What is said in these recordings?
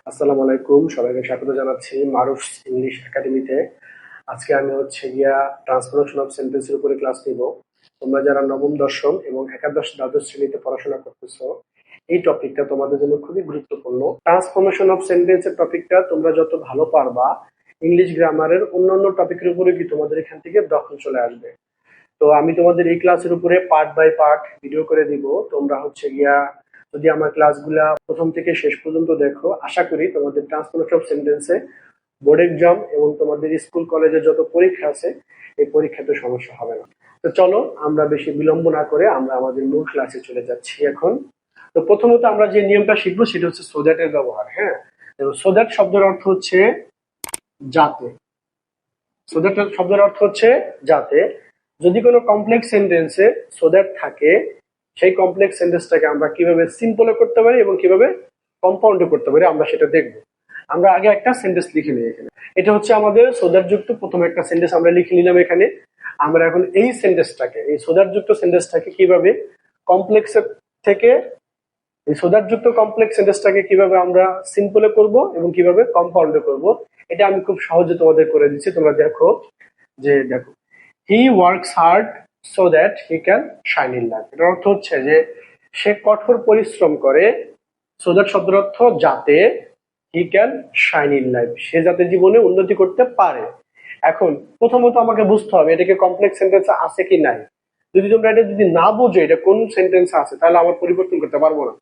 আসসালামু আলাইকুম, সবাইকে স্বাগত জানাচ্ছি মারুফ ইংলিশ একাডেমিতে। আজকে আমি গিয়া ট্রান্সফরমেশন অফ সেন্টেন্সের উপরে ক্লাস নিব। তোমরা যারা নবম, দশম এবং একাদশ, দ্বাদশ শ্রেণীতে পড়াশোনা করতেছো, এই টপিকটা তোমাদের জন্য খুবই গুরুত্বপূর্ণ। ট্রান্সফরমেশন অফ সেন্টেন্সের টপিকটা তোমরা যত ভালো পারবা, ইংলিশ গ্রামারের অন্যান্য টপিকের উপরে কি তোমাদের এখান থেকে দখল চলে আসবে। তো আমি তোমাদের এই ক্লাসের উপরে পার্ট বাই পার্ট ভিডিও করে দিব। তোমরা গিয়া যদি আমার ক্লাসগুলা প্রথম থেকে শেষ পর্যন্ত দেখো, আশা করি তোমাদের ট্রান্সফরমেশন অফ সেন্টেন্সে বোর্ড এক্সাম এবং তোমাদের স্কুল কলেজে যত পরীক্ষা আছে এই পরীক্ষাতে সমস্যা হবে না। তো চলো আমরা বেশি বিলম্ব না করে আমরা আমাদের মূল ক্লাসে চলে যাচ্ছি এখন। তো প্রথমত আমরা যে নিয়মটা শিখবো সেটা হচ্ছে সো দ্যাট এর ব্যবহার। হ্যাঁ, সো দ্যাট শব্দের অর্থ হচ্ছে যাতে। সো দ্যাট শব্দের অর্থ হচ্ছে যাতে। যদি কোনো কমপ্লেক্স সেন্টেন্সে সো দ্যাট থাকে, সেই কমপ্লেক্স সেন্টেন্সটাকে আমরা কিভাবে সিম্পলে করতে পারি এবং কিভাবে কম্পাউন্ডে করতে পারি আমরা সেটা দেখবো। আমরা আগে একটা সেন্টেন্স লিখে নিই এখানে। এটা হচ্ছে আমাদের সো দ্যাট যুক্ত প্রথম একটা সেন্টেন্স আমরা লিখে নিলাম এখানে। আমরা এখন এই সেন্টেন্সটাকে, এই সো দ্যাট যুক্ত সেন্টেন্সটাকে কিভাবে কমপ্লেক্স থেকে, এই সো দ্যাট যুক্ত কমপ্লেক্স সেন্টেন্সটাকে কিভাবে আমরা সিম্পলে করব এবং কিভাবে কম্পাউন্ডে করব, এটা আমি খুব সহজে তোমাদের করে দিচ্ছি। তোমরা দেখো, দেখো, he works hard so that he can shine in life. এটার অর্থ হচ্ছে যে সে কঠোর পরিশ্রম করে, সো দ্যাট শব্দের অর্থ যাতে, he can shine in life, সে যাতে জীবনে উন্নতি করতে পারে। এখন প্রথমত আমাকে বুঝতে হবে এটাকে কমপ্লেক্স সেন্টেন্স আছে কি নাই। যদি তোমরা এটা যদি না বোঝো এটা কোন সেন্টেন্স আছে, তাহলে আমার পরিবর্তন করতে পারবো না।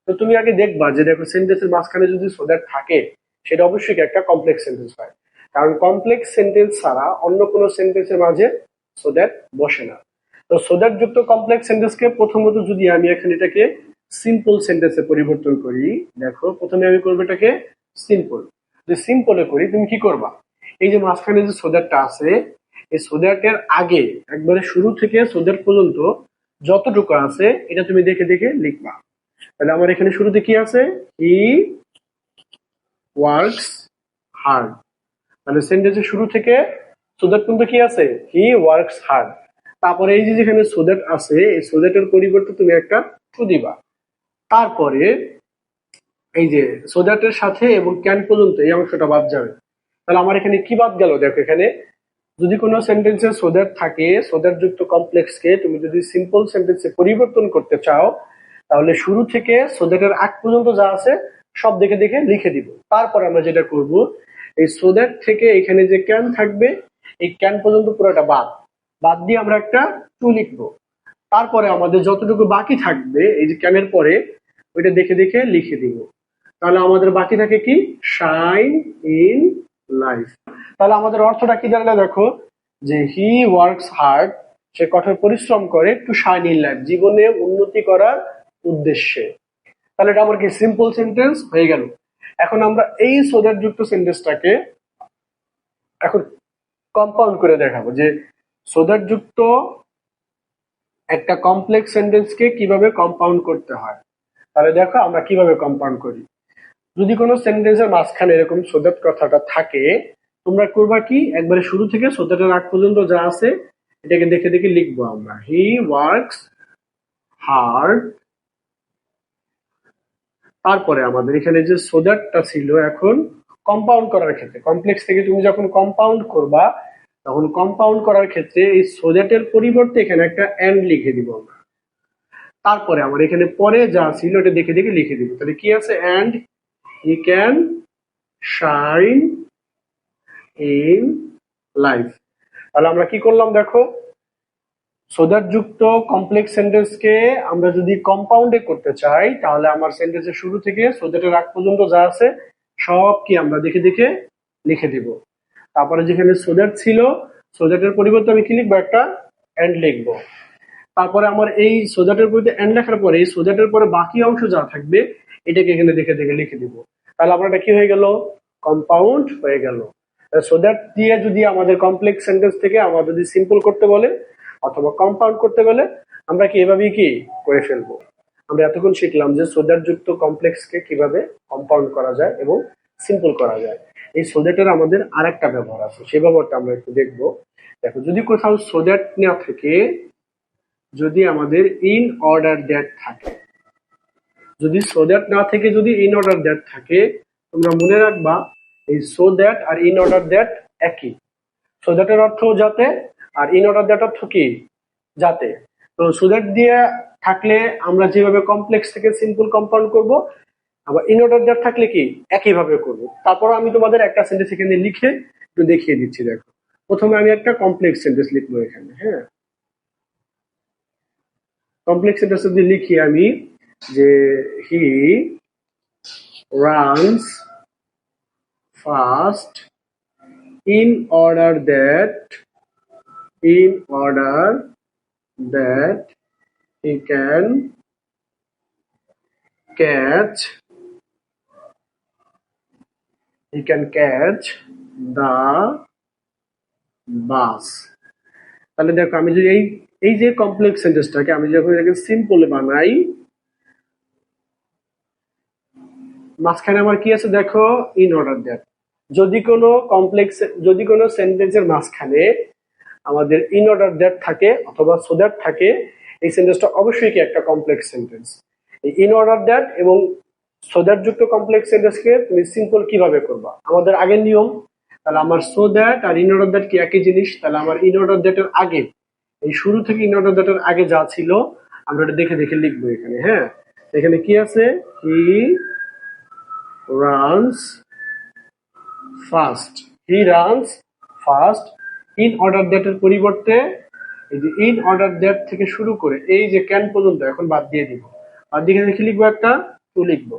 তো তুমি আগে দেখবা যে দেখো সেন্টেন্সের মাঝখানে যদি সো দ্যাট থাকে, সেটা অবশ্যই একটা কমপ্লেক্স সেন্টেন্স হয়। কারণ কমপ্লেক্স সেন্টেন্স ছাড়া অন্য কোনো সেন্টেন্সের মাঝে সো দ্যাট বসে না। তো সো দ্যাট যুক্ত কমপ্লেক্স সেন্টেন্সকে প্রথমত যদি আমি এখানে এটাকে সিম্পল সেন্টেন্সে পরিবর্তন করি, দেখো প্রথমে আমি করবো এটাকে সিম্পল। যদি সিম্পলে করি তুমি কি করবা, এই যে মাঝখানে যে সো দ্যাটটা আছে, এই সো দ্যাটের আগে একবারে শুরু থেকে সো দ্যাট পর্যন্ত যতটুকু আছে এটা তুমি দেখে দেখে লিখবা। তাহলে আমার এখানে শুরুতে কি আছে, হি ওয়ার্কস হার্ড। মানে সেন্টেন্সের শুরু থেকে সো দ্যাট পর্যন্ত কি আছে, হি ওয়ার্কস হার্ড। তারপরে এই যে যেখানে সো দ্যাট আছে, এই সো দ্যাটের পরিবর্তে তুমি একটা টু দিবা। তারপরে এই যে সো দ্যাটের সাথে এবং ক্যান পর্যন্ত এই অংশটা বাদ যাবে। তাহলে আমার এখানে কি বাদ গেল, দেখো এখানে যদি কোনো সেন্টেন্সে সো দ্যাট থাকে, সো দ্যাট যুক্ত কমপ্লেক্সকে তুমি যদি সিম্পল সেন্টেন্সে পরিবর্তন করতে চাও, তাহলে শুরু থেকে সো দ্যাটের আগ পর্যন্ত যা আছে সব দেখে দেখে লিখে দিব। তারপর আমরা যেটা করব, এই সো দ্যাট থেকে এখানে যে ক্যান থাকবে, এই ক্যান পর্যন্ত পুরোটা বাদ বাদ দিয়ে আমরা একটা টু লিখবো। তারপরে আমাদের যতটুকু বাকি থাকবে এই যে ক্যানের পরে, ওইটা দেখে দেখে লিখে দিব। তাহলে আমাদের বাকি থাকে কি, শাইন ইন লাইফ। তাহলে আমাদের অর্থটা কি দাঁড়ালো দেখো, যে হি ওয়ার্কস হার্ড, সে কঠোর পরিশ্রম করে, টু শাইন ইন লাইফ, জীবনে উন্নতি করার উদ্দেশ্যে। তাহলে এটা আমার কি সিম্পল সেন্টেন্স হয়ে গেল। এখন আমরা এই সো দ্যাট যুক্ত সেন্টেন্সটাকে এখন কম্পাউন্ড করে দেখাবো যে সো দ্যাট যুক্ত একটা কমপ্লেক্স সেন্টেন্সকে কিভাবে কম্পাউন্ড করতে হয়। তাহলে দেখো আমরা কিভাবে কম্পাউন্ড করি। যদি কোনো সেন্টেন্সের মাঝখানে এরকম সো দ্যাট কথাটা থাকে, তোমরা করবা কি, একবারে শুরু থেকে সো দ্যাটের আগ পর্যন্ত যা আছে এটাকে দেখে দেখে লিখবো আমরা। হি ওয়ার্কস হার্ড, তারপরে আমাদের এখানে যে সো দ্যাটটা ছিল, এখন কম্পাউন্ড করার ক্ষেত্রে, কমপ্লেক্স থেকে তুমি যখন কম্পাউন্ড করবা, তখন কম্পাউন্ড করার ক্ষেত্রে এই সো দ্যাটের পরিবর্তে এখানে একটা এন্ড লিখে দিব আমরা। তারপরে আমার এখানে পরে যা ছিল এটা দেখে দেখে লিখে দিব। তাহলে কি আছে, and he can shine in life. তাহলে আমরা কি করলাম দেখো, সো দ্যাট যুক্ত কমপ্লেক্স সেন্টেন্সকে আমরা যদি কম্পাউন্ডে করতে চাই, তাহলে আমার সেন্টেন্সের শুরু থেকে সো দ্যাটের আগ পর্যন্ত যা আছে সব কি আমরা দেখে দেখে লিখে দিব। তারপরে যেখানে সো দ্যাট ছিল, সো দ্যাটের পরিবর্তে আমি কি লিখবো, একটা এন্ড লিখবো। তারপরে আমার এই সো দ্যাটের পরিবর্তে এন্ড লেখার পরে এই সো দ্যাটের পরে বাকি অংশ যা থাকবে এটাকে এখানে দেখে দেখে লিখে দিব। তাহলে আমার এটা কি হয়ে গেল, কম্পাউন্ড হয়ে গেল। সো দ্যাট দিয়ে যদি আমাদের কমপ্লেক্স সেন্টেন্স থেকে আমরা যদি সিম্পল করতে বলে অথবা কম্পাউন্ড করতে বলে, আমরা কি এভাবেই কি করে ফেলবো। আমরা এতক্ষণ শিখলাম যে সো দ্যাট যুক্ত কমপ্লেক্সকে কিভাবে কম্পাউন্ড করা যায় এবং সিম্পল করা যায়। এই সো দ্যাটের আমাদের আরেকটা ব্যবহার আছে, সেই ব্যবহারটা আমরা একটু দেখবো। দেখো, যদি কোথাও সো দ্যাট না থেকে যদি আমাদের ইন অর্ডার দ্যাট থাকে, যদি সো দ্যাট না থেকে যদি ইন অর্ডার দ্যাট থাকে, তোমরা মনে রাখবা এই সো দ্যাট আর ইন অর্ডার দ্যাট একই। সো দ্যাটের অর্থ যাতে, আর ইন অর্ডার দ্যাট অর্থ কি, যাতে। তো সো দ্যাট দিয়ে থাকলে আমরা যেভাবে কমপ্লেক্স থেকে সিম্পল কম্পাউন্ড করব, আবার ইন অর্ডার দ্যাট থাকলে কি একইভাবে করব। তারপর আমি তোমাদের একটা সেন্টেন্স এখানে লিখে একটু দেখিয়ে দিচ্ছি। দেখো, প্রথমে আমি একটা কমপ্লেক্স সেন্টেন্স লিখবো এখানে। হ্যাঁ, কমপ্লেক্স সেন্টেন্স যদি লিখি আমি যে he runs fast in order that he can catch the bus। তাহলে দেখো, আমি যদি এই যে কমপ্লেক্স সেন্টেন্সটাকে আমি যখন এটাকে সিম্পল বানাই, মাঝখানে আমার কি আছে দেখো, ইন অর্ডার দ্যাট। যদি কোনো সেন্টেন্সের মাঝখানে আমাদের ইন অর্ডার দ্যাট থাকে অথবা সো দ্যাট থাকে, এই সেন্টেন্সটা অবশ্যই কি একটা কমপ্লেক্স সেন্টেন্স। এই ইন অর্ডার দ্যাট এবং সো দ্যাট যুক্ত কমপ্লেক্স সেন্টেন্সকে তুমি সিম্পল কিভাবে করবা, আমাদের আগের নিয়ম। তাহলে আমার সো দ্যাট আর ইন অর্ডার দ্যাট কি একই জিনিস? তাহলে আমার ইন অর্ডার দ্যাটের আগে, এই শুরু থেকে ইন অর্ডার দ্যাটের আগে যা ছিল আমরা এটা দেখে দেখে লিখবো এখানে। হ্যাঁ, এখানে কি আছে, he runs fast, he runs fast. In order that এর পরিবর্তে এই যে ইন অর্ডার দ্যাট থেকে শুরু করে এই যে ক্যান পর্যন্ত এখন বাদ দিয়ে দিব। বাদ দিয়ে কি লিখবো, একটা টু লিখবো।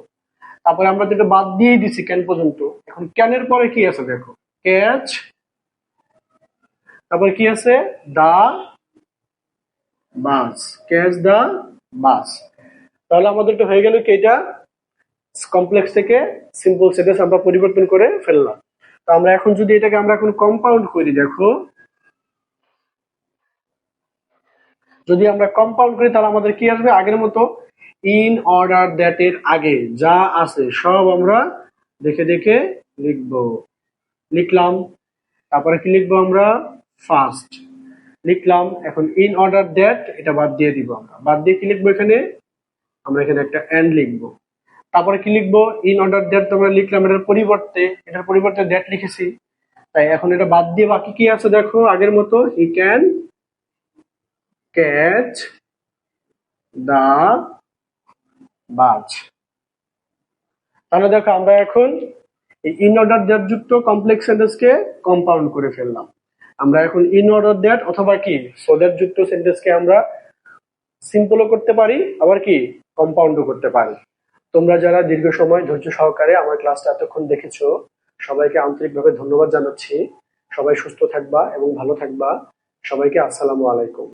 তারপরে আমরা যেটা বাদ দিয়ে দিছি ক্যান পর্যন্ত, এখন ক্যানের পরে কি আছে দেখো, ক্যাচ, তারপরে কি আছে, দা বাস, ক্যাচ দা বাস। তাহলে আমাদের তো হয়ে গেল কি, এটা কমপ্লেক্স থেকে সিম্পল সেন্টেন্স আমরা পরিবর্তন করে ফেললাম। তো আমরা এখন যদি এটাকে আমরা এখন কম্পাউন্ড করি, দেখো যদি আমরা কম্পাউন্ড করি তাহলে আমাদের কি আসবে, আগের মতো ইন অর্ডার দ্যাট এর আগে যা আছে সব আমরা দেখে দেখে লিখবো। লিখলাম, তারপরে কি লিখবো আমরা, ফার্স্ট লিখলাম। এখন ইন অর্ডার দ্যাট এটা বাদ দিয়ে দিব, আমরা বাদ দিয়ে কি লিখবো এখানে, আমরা এখানে একটা এন্ড লিখবো। তারপরে কি লিখবো, ইন অর্ডার দ্যাট তোমরা লিখলাম, এটার পরিবর্তে দ্যাট লিখেছি। তাই এখন এটা বাদ দিয়ে বাকি কি আছে দেখো, আগের মতো হি ক্যান ক্যাচ দা বাজ। তাহলে দেখো আমরা এখন এই ইন অর্ডার দ্যাট যুক্ত কমপ্লেক্স সেন্টেন্সকে কম্পাউন্ড করে ফেললাম। আমরা এখন ইন অর্ডার দ্যাট অথবা কি সো দ্যাট যুক্ত সেন্টেন্সকে আমরা সিম্পলও করতে পারি, আবার কি কম্পাউন্ডও করতে পারি। তোমরা যারা দীর্ঘ সময় ধৈর্য সহকারে আমার ক্লাসটা এতক্ষণ দেখেছো, সবাইকে আন্তরিকভাবে ধন্যবাদ জানাচ্ছি। সবাই সুস্থ থাকবা এবং ভালো থাকবা। সবাইকে আসসালামু আলাইকুম।